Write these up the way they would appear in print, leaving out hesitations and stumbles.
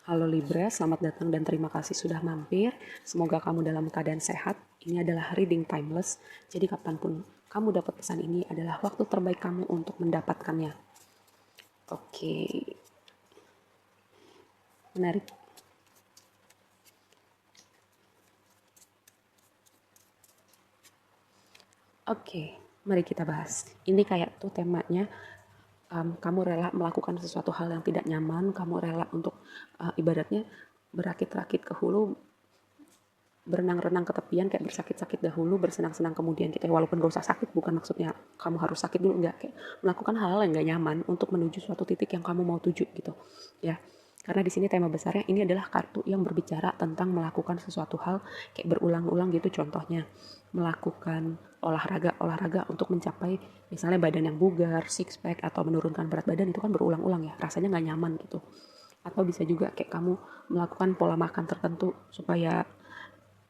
Halo Libra, selamat datang dan terima kasih sudah mampir. Semoga kamu dalam keadaan sehat. Ini adalah reading timeless, jadi kapanpun kamu dapat pesan ini adalah waktu terbaik kamu untuk mendapatkannya. Oke, menarik. Oke, mari kita bahas. Ini kayak tuh temanya, kamu rela melakukan sesuatu hal yang tidak nyaman, kamu rela untuk ibaratnya berakit-rakit ke hulu, berenang-renang ke tepian, kayak bersakit-sakit dahulu, bersenang-senang kemudian gitu ya. Walaupun gak usah sakit, bukan maksudnya kamu harus sakit dulu, enggak, kayak melakukan hal-hal yang gak nyaman untuk menuju suatu titik yang kamu mau tuju gitu ya. Karena di sini tema besarnya ini adalah kartu yang berbicara tentang melakukan sesuatu hal kayak berulang-ulang gitu. Contohnya melakukan olahraga untuk mencapai misalnya badan yang bugar, six pack, atau menurunkan berat badan, itu kan berulang-ulang ya, rasanya nggak nyaman gitu. Atau bisa juga kayak kamu melakukan pola makan tertentu supaya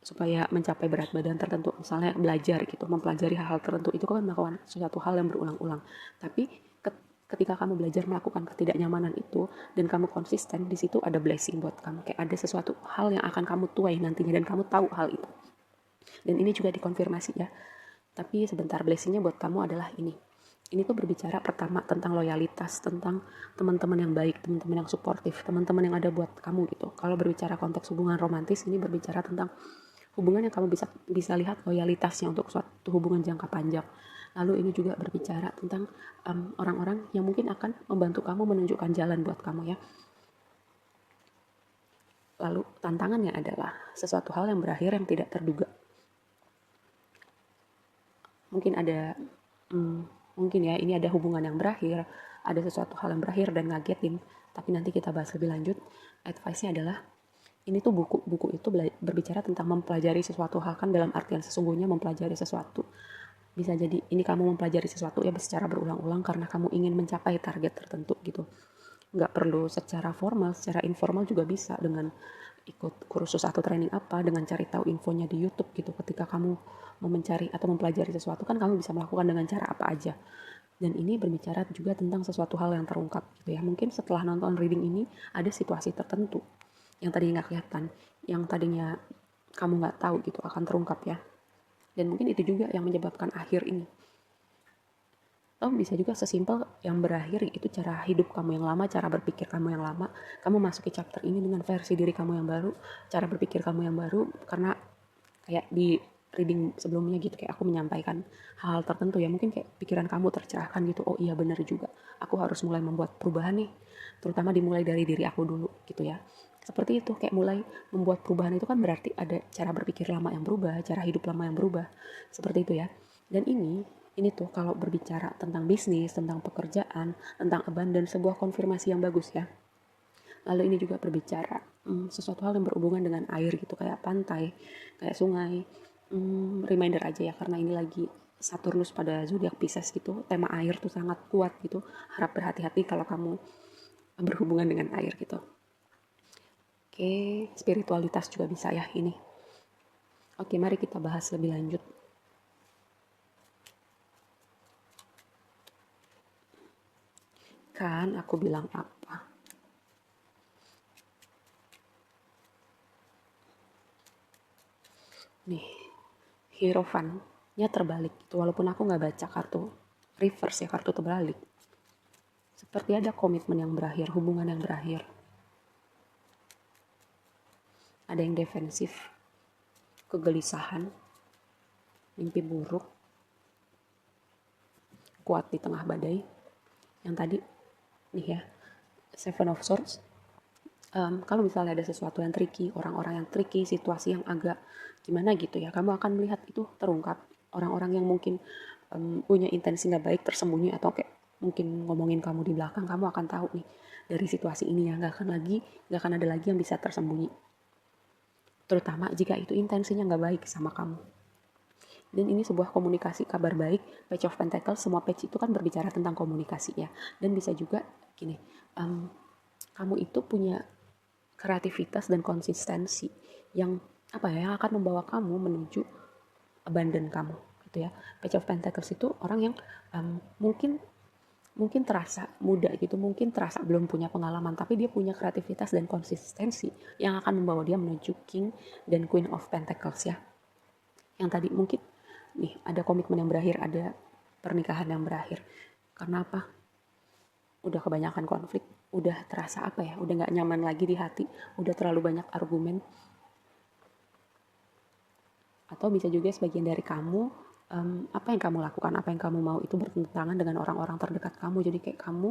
supaya mencapai berat badan tertentu, misalnya belajar gitu, mempelajari hal-hal tertentu, itu kan melakukan sesuatu hal yang berulang-ulang. Tapi ketika kamu belajar melakukan ketidaknyamanan itu dan kamu konsisten, di situ ada blessing buat kamu, kayak ada sesuatu hal yang akan kamu tuai nantinya dan kamu tahu hal itu. Dan ini juga dikonfirmasi ya. Tapi sebentar, blessingnya buat kamu adalah ini tuh berbicara pertama tentang loyalitas, tentang teman-teman yang baik, teman-teman yang suportif, teman-teman yang ada buat kamu gitu. Kalau berbicara konteks hubungan romantis, ini berbicara tentang hubungan yang kamu bisa bisa lihat loyalitasnya untuk suatu hubungan jangka panjang. Lalu ini juga berbicara tentang orang-orang yang mungkin akan membantu kamu menunjukkan jalan buat kamu ya. Lalu tantangannya adalah sesuatu hal yang berakhir yang tidak terduga. Mungkin ada mungkin ya, ini ada hubungan yang berakhir, ada sesuatu hal yang berakhir dan ngagetin, tapi nanti kita bahas lebih lanjut. Advice-nya adalah ini tuh buku itu berbicara tentang mempelajari sesuatu hal, kan dalam artian sesungguhnya mempelajari sesuatu. Bisa jadi ini kamu mempelajari sesuatu ya secara berulang-ulang karena kamu ingin mencapai target tertentu gitu. Nggak perlu secara formal, secara informal juga bisa dengan ikut kursus atau training apa, dengan cari tahu infonya di YouTube gitu. Ketika kamu mau mencari atau mempelajari sesuatu kan kamu bisa melakukan dengan cara apa aja. Dan ini berbicara juga tentang sesuatu hal yang terungkap gitu ya. Mungkin setelah nonton reading ini ada situasi tertentu yang tadinya nggak kelihatan, yang tadinya kamu nggak tahu gitu akan terungkap ya. Dan mungkin itu juga yang menyebabkan akhir ini. Oh, bisa juga sesimpel yang berakhir itu cara hidup kamu yang lama, cara berpikir kamu yang lama. Kamu masuki chapter ini dengan versi diri kamu yang baru, cara berpikir kamu yang baru, karena kayak di reading sebelumnya gitu, kayak aku menyampaikan hal-hal tertentu ya, mungkin kayak pikiran kamu tercerahkan gitu. Oh iya benar juga, aku harus mulai membuat perubahan nih, terutama dimulai dari diri aku dulu gitu ya. Seperti itu, kayak mulai membuat perubahan itu kan berarti ada cara berpikir lama yang berubah, cara hidup lama yang berubah, seperti itu ya. Dan ini tuh kalau berbicara tentang bisnis, tentang pekerjaan, tentang abundance, sebuah konfirmasi yang bagus ya. Lalu ini juga berbicara sesuatu hal yang berhubungan dengan air gitu, kayak pantai, kayak sungai. Reminder aja ya, karena ini lagi Saturnus pada zodiak Pisces gitu, tema air tuh sangat kuat gitu. Harap berhati-hati kalau kamu berhubungan dengan air gitu. Oke, spiritualitas juga bisa ya ini. Oke, mari kita bahas lebih lanjut. Kan aku bilang apa? Nih, Hierophant-nya terbalik gitu. Walaupun aku nggak baca kartu reverse ya, kartu terbalik. Seperti ada komitmen yang berakhir, hubungan yang berakhir. Ada yang defensif, kegelisahan, mimpi buruk, kuat di tengah badai. Yang tadi nih ya, Seven of Swords. Kalau misalnya ada sesuatu yang tricky, orang-orang yang tricky, situasi yang agak gimana gitu ya, kamu akan melihat itu terungkap. Orang-orang yang mungkin punya intensi nggak baik tersembunyi, atau kayak mungkin ngomongin kamu di belakang, kamu akan tahu nih dari situasi ini ya, nggak akan ada lagi yang bisa tersembunyi. Terutama jika itu intensinya nggak baik sama kamu. Dan ini sebuah komunikasi kabar baik. Page of Pentacles, semua page itu kan berbicara tentang komunikasi ya. Dan bisa juga gini, kamu itu punya kreativitas dan konsistensi yang apa ya, yang akan membawa kamu menuju abundant kamu gitu ya. Page of Pentacles itu orang yang mungkin mungkin terasa muda gitu, mungkin terasa belum punya pengalaman, tapi dia punya kreativitas dan konsistensi yang akan membawa dia menuju King dan Queen of Pentacles ya. Yang tadi mungkin nih ada komitmen yang berakhir, ada pernikahan yang berakhir. Karena apa? Udah kebanyakan konflik, udah terasa apa ya, udah gak nyaman lagi di hati, udah terlalu banyak argumen. Atau bisa juga sebagian dari kamu, apa yang kamu lakukan, apa yang kamu mau itu bertentangan dengan orang-orang terdekat kamu. Jadi kayak kamu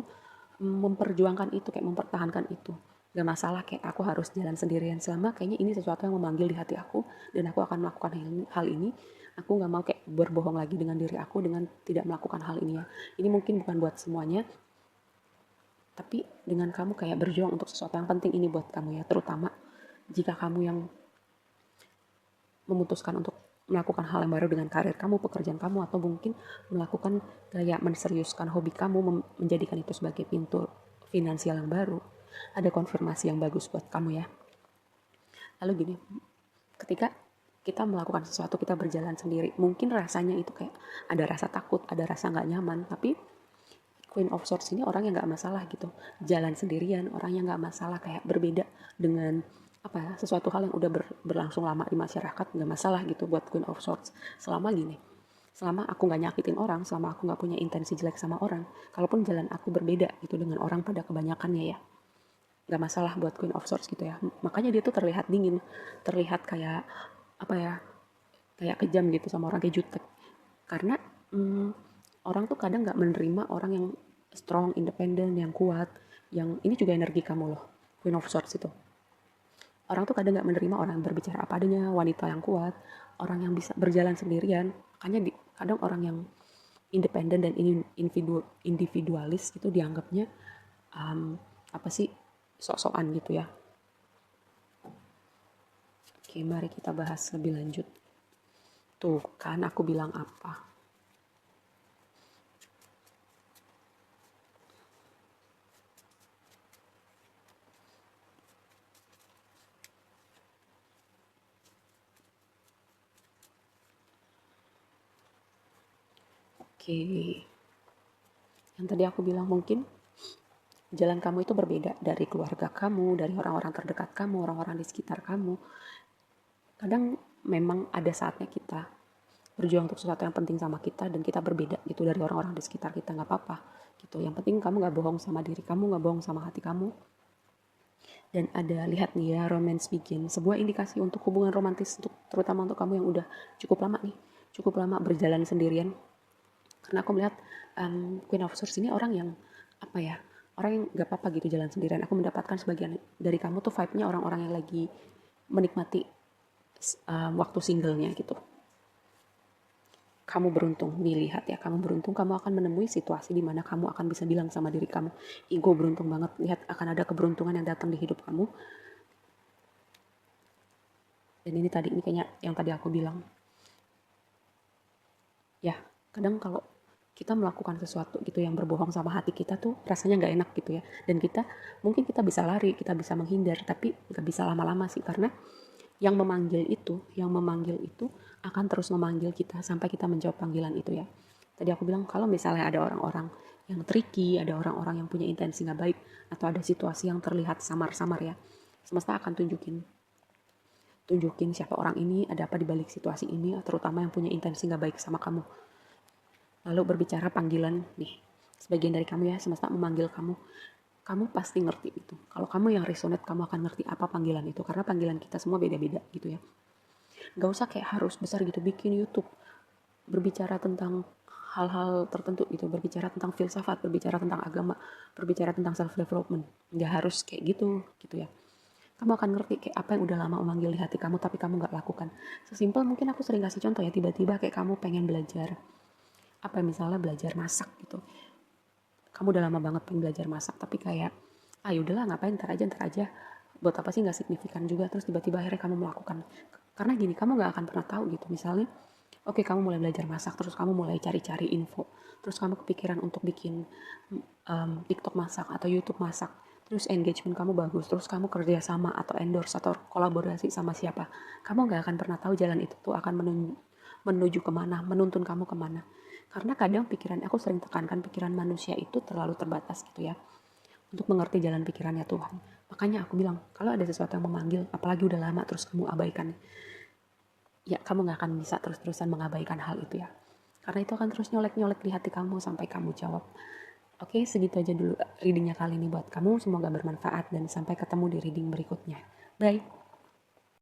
memperjuangkan itu, kayak mempertahankan itu. Gak masalah kayak aku harus jalan sendirian selama kayaknya ini sesuatu yang memanggil di hati aku dan aku akan melakukan hal ini. Aku gak mau kayak berbohong lagi dengan diri aku dengan tidak melakukan hal ini ya. Ini mungkin bukan buat semuanya, tapi dengan kamu kayak berjuang untuk sesuatu yang penting ini buat kamu ya. Terutama jika kamu yang memutuskan untuk melakukan hal yang baru dengan karir kamu, pekerjaan kamu, atau mungkin melakukan kayak menseriuskan hobi kamu, menjadikan itu sebagai pintu finansial yang baru. Ada konfirmasi yang bagus buat kamu ya. Lalu gini, ketika kita melakukan sesuatu, kita berjalan sendiri, mungkin rasanya itu kayak ada rasa takut, ada rasa gak nyaman, tapi Queen of Swords ini orang yang gak masalah gitu, jalan sendirian, orang yang gak masalah, kayak berbeda dengan apa ya, sesuatu hal yang udah berlangsung lama di masyarakat, gak masalah gitu buat Queen of Swords. Selama gini, selama aku gak nyakitin orang, selama aku gak punya intensi jelek sama orang, kalaupun jalan aku berbeda gitu dengan orang pada kebanyakannya ya, gak masalah buat Queen of Swords gitu ya. Makanya dia tuh terlihat dingin, terlihat kayak apa ya, kayak kejam gitu sama orang, kayak jutek. Karena orang tuh kadang gak menerima orang yang strong, independen, yang kuat, yang ini juga energi kamu loh, Queen of Swords itu. Orang tuh kadang gak menerima orang yang berbicara apa adanya, wanita yang kuat, orang yang bisa berjalan sendirian. Makanya kadang orang yang independen dan individualis itu dianggapnya apa sih, sok-sokan gitu ya. Oke, mari kita bahas lebih lanjut. Tuh kan aku bilang apa. Oke, yang tadi aku bilang mungkin jalan kamu itu berbeda dari keluarga kamu, dari orang-orang terdekat kamu, orang-orang di sekitar kamu. Kadang memang ada saatnya kita berjuang untuk sesuatu yang penting sama kita dan kita berbeda gitu dari orang-orang di sekitar kita, gak apa-apa gitu. Yang penting kamu gak bohong sama diri kamu, gak bohong sama hati kamu. Dan ada, lihat nih ya, romance begin, sebuah indikasi untuk hubungan romantis, terutama untuk kamu yang udah cukup lama berjalan sendirian. Karena aku melihat Queen of Swords ini orang yang apa ya, orang yang gak apa-apa gitu jalan sendirian. Aku mendapatkan sebagian dari kamu tuh vibe-nya orang-orang yang lagi menikmati waktu singlenya gitu. Kamu beruntung, nih lihat ya, kamu beruntung, kamu akan menemui situasi di mana kamu akan bisa bilang sama diri kamu, gue beruntung banget, lihat akan ada keberuntungan yang datang di hidup kamu. Dan ini kayaknya yang tadi aku bilang. Ya, kadang kalau kita melakukan sesuatu gitu yang berbohong sama hati kita tuh rasanya gak enak gitu ya. Dan mungkin kita bisa lari, kita bisa menghindar, tapi gak bisa lama-lama sih. Karena yang memanggil itu akan terus memanggil kita sampai kita menjawab panggilan itu ya. Tadi aku bilang kalau misalnya ada orang-orang yang tricky, ada orang-orang yang punya intensi gak baik, atau ada situasi yang terlihat samar-samar ya, semesta akan tunjukin siapa orang ini, ada apa di balik situasi ini, terutama yang punya intensi gak baik sama kamu. Lalu berbicara panggilan nih, sebagian dari kamu ya, semesta memanggil kamu pasti ngerti itu. Kalau kamu yang resonate, kamu akan ngerti apa panggilan itu, karena panggilan kita semua beda-beda gitu ya. Gak usah kayak harus besar gitu bikin YouTube berbicara tentang hal-hal tertentu gitu, berbicara tentang filsafat, berbicara tentang agama, berbicara tentang self development. Gak harus kayak gitu ya. Kamu akan ngerti kayak apa yang udah lama memanggil di hati kamu tapi kamu gak lakukan. Sesimpel mungkin aku sering kasih contoh ya, tiba-tiba kayak kamu pengen belajar apa, misalnya belajar masak gitu. Kamu udah lama banget pengen belajar masak, tapi kayak yaudahlah ngapain, ntar aja, buat apa sih, gak signifikan juga. Terus tiba-tiba akhirnya kamu melakukan, karena gini, kamu gak akan pernah tahu gitu. Misalnya oke, kamu mulai belajar masak, terus kamu mulai cari-cari info, terus kamu kepikiran untuk bikin TikTok masak atau YouTube masak, terus engagement kamu bagus, terus kamu kerja sama atau endorse atau kolaborasi sama siapa, kamu gak akan pernah tahu jalan itu tuh akan menuju kemana, menuntun kamu kemana. Karena kadang aku sering tekankan pikiran manusia itu terlalu terbatas gitu ya, untuk mengerti jalan pikirannya Tuhan. Makanya aku bilang, kalau ada sesuatu yang memanggil, apalagi udah lama terus kamu abaikan, ya kamu gak akan bisa terus-terusan mengabaikan hal itu ya. Karena itu akan terus nyolek-nyolek di hati kamu sampai kamu jawab. Oke, segitu aja dulu readingnya kali ini buat kamu. Semoga bermanfaat dan sampai ketemu di reading berikutnya. Bye!